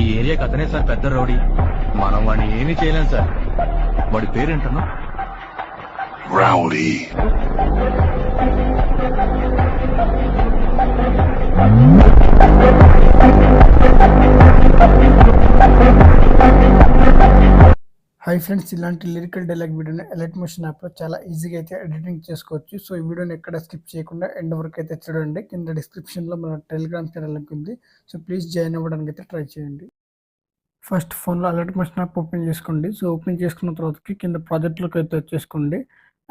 ఈ ఏరియాకి అతనే సార్ పెద్ద రౌడీ. మనం వాడిని ఏమీ చేయలేం సార్. వాడి పేరేంటన్నా? Rowdy. హాయ్ ఫ్రెండ్స్, ఇలాంటి లిరికల్ డైలాగ్ వీడియోని ఎలైట్ మోషన్ యాప్లో చాలా ఈజీగా అయితే ఎడిటింగ్ చేసుకోవచ్చు. సో ఈ వీడియోని ఎక్కడ స్కిప్ చేయకుండా ఎండ్ వరకు అయితే చూడండి. కింద డిస్క్రిప్షన్లో మన టెలిగ్రామ్ ఛానల్ లింక్ ఉంది. సో ప్లీజ్ జాయిన్ అవ్వడానికి అయితే ట్రై చేయండి. ఫస్ట్ ఫోన్లో అలర్ట్ మోషన్ యాప్ ఓపెన్ చేసుకోండి. సో ఓపెన్ చేసుకున్న తర్వాతకి కింద ప్రాజెక్ట్లోకి అయితే వచ్చేసుకోండి.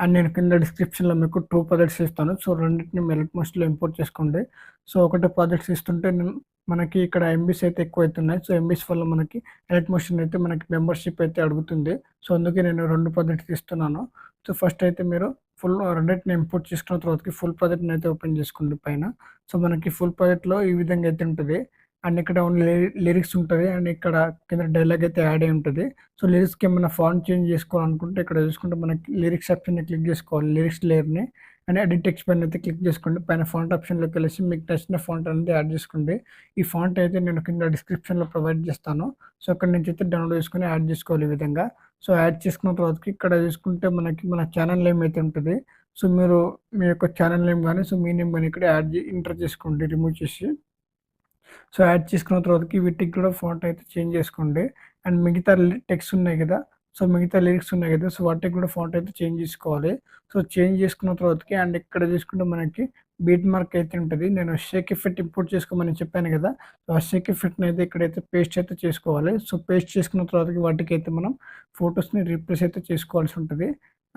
అండ్ నేను కింద డిస్క్రిప్షన్లో మీకు 2 ప్రాజెక్ట్స్ ఇస్తాను. సో రెండింటిని అలర్ట్ మోషన్లో ఇంపోర్ట్ చేసుకోండి. సో ఒకటి ప్రాజెక్ట్స్ ఇస్తుంటే మనకి ఇక్కడ ఎంబీస్ అయితే ఎక్కువ అవుతున్నాయి. సో ఎంబీస్ వల్ల మనకి అలర్ట్ మోషన్ అయితే మనకి మెంబర్షిప్ అయితే అడుగుతుంది. సో అందుకే నేను 2 ప్రాజెక్ట్స్ ఇస్తున్నాను. సో ఫస్ట్ అయితే మీరు ఫుల్ రెండింటిని ఇంపోర్ట్ చేసుకున్న తర్వాతకి ఫుల్ ప్రాజెక్ట్ని అయితే ఓపెన్ చేసుకోండి పైన. సో మనకి ఫుల్ ప్రాజెక్ట్లో ఈ విధంగా అయితే ఉంటుంది. అండ్ ఇక్కడ ఓన్లీ లిరిక్స్ ఉంటుంది. అండ్ ఇక్కడ కింద డైలాగ్ అయితే యాడ్ అయి ఉంటుంది. సో లిరిక్స్కి ఏమైనా ఫాంట్ చేంజ్ చేసుకోవాలనుకుంటే ఇక్కడ చూసుకుంటే మనకి లిరిక్స్ ఆప్షన్ని క్లిక్ చేసుకోవాలి, లిరిక్స్ లేయర్ని. అండ్ ఎడిట్ టెక్స్ట్ పైన అయితే క్లిక్ చేసుకోండి. పైన ఫాంట్ ఆప్షన్లోకి వెళ్ళేసి మీకు నచ్చిన ఫాంట్ అనేది యాడ్ చేసుకోండి. ఈ ఫాంట్ అయితే నేను కింద డిస్క్రిప్షన్లో ప్రొవైడ్ చేస్తాను. సో అక్కడ నుంచి అయితే డౌన్లోడ్ చేసుకొని యాడ్ చేసుకోవాలి ఈ విధంగా. సో యాడ్ చేసుకున్న తర్వాతకి ఇక్కడ చూసుకుంటే మనకి మన ఛానల్ నేమ్ అయితే ఉంటుంది. సో మీరు మీ యొక్క ఛానల్ నేమ్ కానీ మీ నేమ్ కానీ ఇక్కడ ఎంటర్ చేసుకోండి రిమూవ్ చేసి. సో యాడ్ చేసుకున్న తర్వాతకి వీటికి కూడా ఫాంట్ అయితే చేంజ్ చేసుకోండి. అండ్ మిగతా టెక్స్ట్ ఉన్నాయి కదా, సో మిగతా లిరిక్స్ ఉన్నాయి కదా, సో వాటికి కూడా ఫాంట్ అయితే చేంజ్ చేసుకోవాలి. సో చేంజ్ చేసుకున్న తర్వాతకి అండ్ ఇక్కడ చూసుకుంటే మనకి బీట్ మార్క్ అయితే ఉంటుంది. నేను షేక్ ఎఫెక్ట్ ఇంపోర్ట్ చేసుకోమని చెప్పాను కదా, సో ఆ షేక్ ఎఫెక్ట్ని అయితే ఇక్కడైతే పేస్ట్ అయితే చేసుకోవాలి. సో పేస్ట్ చేసుకున్న తర్వాతకి వాటికి అయితే మనం ఫొటోస్ని రీప్లేస్ అయితే చేసుకోవాల్సి ఉంటుంది.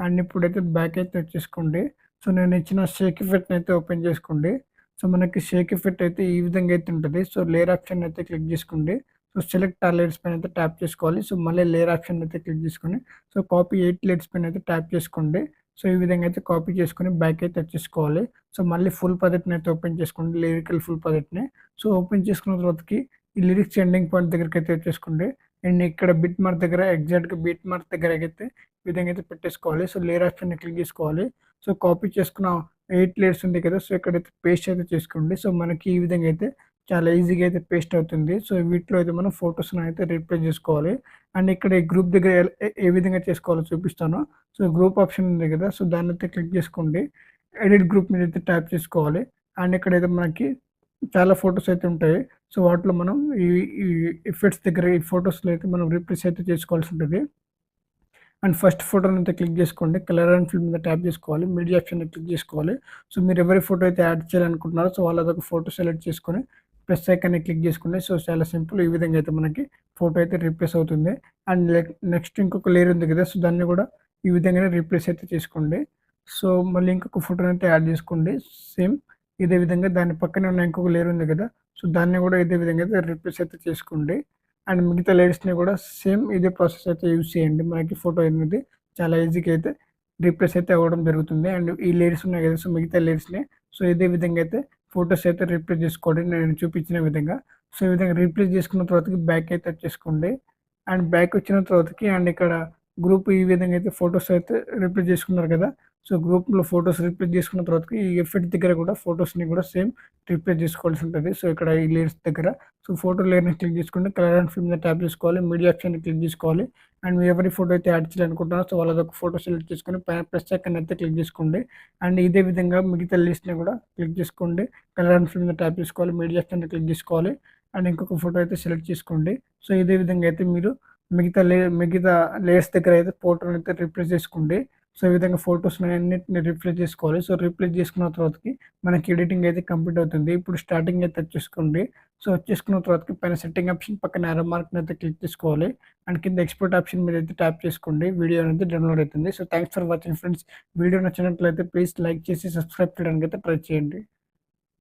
అండ్ ఇప్పుడైతే బ్యాక్ అయితే వచ్చేసుకోండి. సో నేను ఇచ్చిన షేక్ ఎఫెక్ట్ని అయితే ఓపెన్ చేసుకోండి. సో మనకి షేక్ ఎఫెక్ట్ అయితే ఈ విధంగా అయితే ఉంటుంది. సో లేయర్ ఆప్షన్ అయితే క్లిక్ చేసుకోండి. సో సెలెక్ట్ ఆ లేయర్స్ పైన అయితే ట్యాప్ చేసుకోవాలి. సో మళ్ళీ లేయర్ ఆప్షన్ అయితే క్లిక్ చేసుకొని సో కాపీ 8 లేయర్స్ పైన అయితే ట్యాప్ చేసుకోండి. సో ఈ విధంగా అయితే కాపీ చేసుకొని బ్యాక్ అయితే వచ్చేసుకోవాలి. సో మళ్ళీ ఫుల్ ప్రాజెక్ట్ని అయితే ఓపెన్ చేసుకోండి, లిరికల్ ఫుల్ ప్రాజెక్ట్ని. సో ఓపెన్ చేసుకున్న తర్వాతకి ఈ లిరిక్స్ ఎండింగ్ పాయింట్ దగ్గరికి అయితే వచ్చేసుకోండి. అండ్ ఇక్కడ బిట్ మార్క్ దగ్గర ఎగ్జాక్ట్గా బిట్ మార్క్ దగ్గర అయితే ఈ విధంగా అయితే పెట్టేసుకోవాలి. సో లేయర్ ఆప్షన్ని క్లిక్ చేసుకోవాలి. సో కాపీ చేసుకున్న 8 లేయర్స్ ఉంది కదా, సో ఇక్కడైతే పేస్ట్ అయితే చేసుకోండి. సో మనకి ఈ విధంగా అయితే చాలా ఈజీగా అయితే పేస్ట్ అవుతుంది. సో వీటిలో అయితే మనం ఫొటోస్ని అయితే రీప్లేస్ చేసుకోవాలి. అండ్ ఇక్కడ ఈ గ్రూప్ దగ్గర ఏ విధంగా చేసుకోవాలో చూపిస్తాను. సో గ్రూప్ ఆప్షన్ ఉంది కదా, సో దాన్ని అయితే క్లిక్ చేసుకోండి. ఎడిట్ గ్రూప్ మీద అయితే ట్యాప్ చేసుకోవాలి. అండ్ ఇక్కడైతే మనకి చాలా ఫొటోస్ అయితే ఉంటాయి. సో వాటిలో మనం ఈ ఎఫెక్ట్స్ దగ్గర ఈ ఫొటోస్లో అయితే మనం రీప్లేస్ అయితే చేసుకోవాల్సి ఉంటుంది. అండ్ ఫస్ట్ ఫోటోని అయితే క్లిక్ చేసుకోండి. కలర్ అండ్ ఫిల్ మీద ట్యాప్ చేసుకోవాలి. మీడియా ఆప్షన్ క్లిక్ చేసుకోవాలి. సో మీరు ఎవరి ఫోటో అయితే యాడ్ చేయాలనుకుంటున్నారో సో వాళ్ళదొక ఫోటో సెలెక్ట్ చేసుకొని ప్లస్ ఐకాన్ని క్లిక్ చేసుకోండి. సో చాలా సింపుల్. ఈ విధంగా అయితే మనకి ఫోటో అయితే రీప్లేస్ అవుతుంది. అండ్ నెక్స్ట్ ఇంకొక లేయర్ ఉంది కదా, సో దాన్ని కూడా ఈ విధంగానే రీప్లేస్ అయితే చేసుకోండి. సో మళ్ళీ ఇంకొక ఫోటోని అయితే యాడ్ చేసుకోండి. సేమ్ ఇదే విధంగా దాని పక్కనే ఉన్న ఇంకొక లేయర్ ఉంది కదా, సో దాన్ని కూడా ఇదే విధంగా అయితే రీప్లేస్ అయితే చేసుకోండి. అండ్ మిగతా లేయర్స్ని కూడా సేమ్ ఇదే ప్రాసెస్ అయితే యూజ్ చేయండి. మనకి ఫోటో అనేది చాలా ఈజీగా అయితే రీప్లేస్ అయితే అవ్వడం జరుగుతుంది. అండ్ ఈ లేయర్స్ ఉన్నాయి కదా, సో మిగతా లేయర్స్ని సో ఇదే విధంగా అయితే ఫొటోస్ అయితే రీప్లేస్ చేసుకోండి నేను చూపించిన విధంగా. సో ఈ విధంగా రీప్లేస్ చేసుకున్న తర్వాతకి బ్యాక్ అయితే వచ్చేసుకోండి. అండ్ బ్యాక్ వచ్చిన తర్వాతకి అండ్ ఇక్కడ గ్రూప్ ఈ విధంగా అయితే ఫొటోస్ అయితే రీప్లేస్ చేసుకున్నారు కదా, సో గ్రూప్లో ఫొటోస్ రీప్లేస్ చేసుకున్న తర్వాతకి ఈ ఎఫెక్ట్ దగ్గర కూడా ఫొటోస్ని కూడా సేమ్ రీప్లేస్ చేసుకోవాల్సి ఉంటుంది. సో ఇక్కడ ఈ లేయర్స్ దగ్గర సో ఫోటో లేయర్ని క్లిక్ చేసుకోండి. కలర్ అండ్ ఫిల్ మీద ట్యాప్ చేసుకోవాలి. మీడియా ఆప్షన్ని క్లిక్ చేసుకోవాలి. అండ్ మీ ఎవరి ఫోటో అయితే యాడ్ చేయాలనుకుంటున్నారో సో వాళ్ళదొక ఫోటో సెలెక్ట్ చేసుకొని పైన ప్లస్ ఐకాన్ అయితే క్లిక్ చేసుకోండి. అండ్ ఇదే విధంగా మిగతా లిస్ట్ని కూడా క్లిక్ చేసుకోండి. కలర్ అండ్ ఫిల్ మీద ట్యాప్ చేసుకోవాలి. మీడియా ఆప్షన్ని క్లిక్ చేసుకోవాలి. అండ్ ఇంకొక ఫోటో అయితే సెలెక్ట్ చేసుకోండి. సో ఇదే విధంగా అయితే మీరు మిగతా లేయర్స్ దగ్గర అయితే ఫోటోని అయితే రీప్లేస్ చేసుకోండి. సో ఈ విధంగా ఫొటోస్ని అన్నిటిని రీప్లేస్ చేసుకోవాలి. సో రీప్లేస్ చేసుకున్న తర్వాతకి మనకి ఎడిటింగ్ అయితే కంప్లీట్ అవుతుంది. ఇప్పుడు స్టార్టింగ్ అయితే వచ్చేసుకోండి. సో వచ్చేసుకున్న తర్వాతకి పైన సెట్టింగ్ ఆప్షన్ పక్కన యారో మార్క్ని అయితే క్లిక్ చేసుకోవాలి. అండ్ కింద ఎక్స్పోర్ట్ ఆప్షన్ మీద అయితే ట్యాప్ చేసుకోండి. వీడియో అనేది డౌన్లోడ్ అవుతుంది. So thanks for watching friends. Video నచ్చినట్లయితే ప్లీజ్ లైక్ చేసి సబ్స్క్రైబ్ చేయడానికి అయితే ట్రై చేయండి.